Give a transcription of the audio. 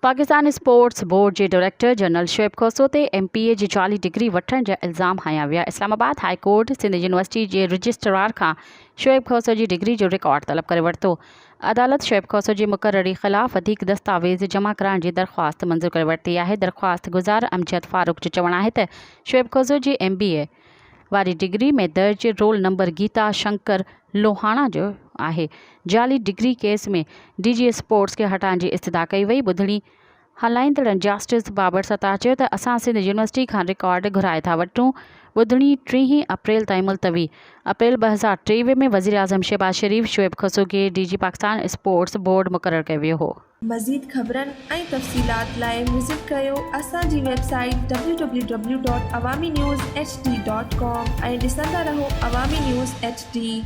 Pakistan sports board के director general Shoaib खोसो ते MPA जी जाली डिग्री वठण जा इल्ज़ाम हया विया। Islamabad high court Sindh university के रजिस्ट्रार खां शोएब खोसो जी डिग्री जो रिकॉर्ड तलब करे वरितो। अदालत शोएब खोसो जी मुक़ररी ख़िलाफ़ वधीक दस्तावेज़ जमा कराइण जी दरख़्वास्त मंज़ूर करे वरिती आहे। दरख़्वास्त गुज़ार अमजद फारूक जो चवणु आहे त शोएब खोसो जी MBA वारी डिग्री में दर्ज रोल नंबर गीता शंकर लोहाणा जो आहे। जाली डिग्री केस में DG स्पोर्ट्स के हटाइण जी इस्तदा कई वई। ॿुधणी हलाईंदड़ जस्टिस बाबर सता चयो त असां सिंध यूनिवर्सिटी खां रिकॉर्ड घुराए था वठूं। ॿुधणी 3 अप्रैल ताईं मुलतवी। अप्रैल 2023 में वज़ीर आज़म शहबाज शरीफ शोएब खोसो के DG पाकिस्तान स्पोर्ट्स बोर्ड मुक़ररु कयो वियो हो। मज़ीद ख़बरनि ऐं तफ़सीलात लाइ विज़िट कयो असांजी वेबसाइट www.awamiNewsHD.com ऐं ॾिसंदा रहो अवामी न्यूज़ HD।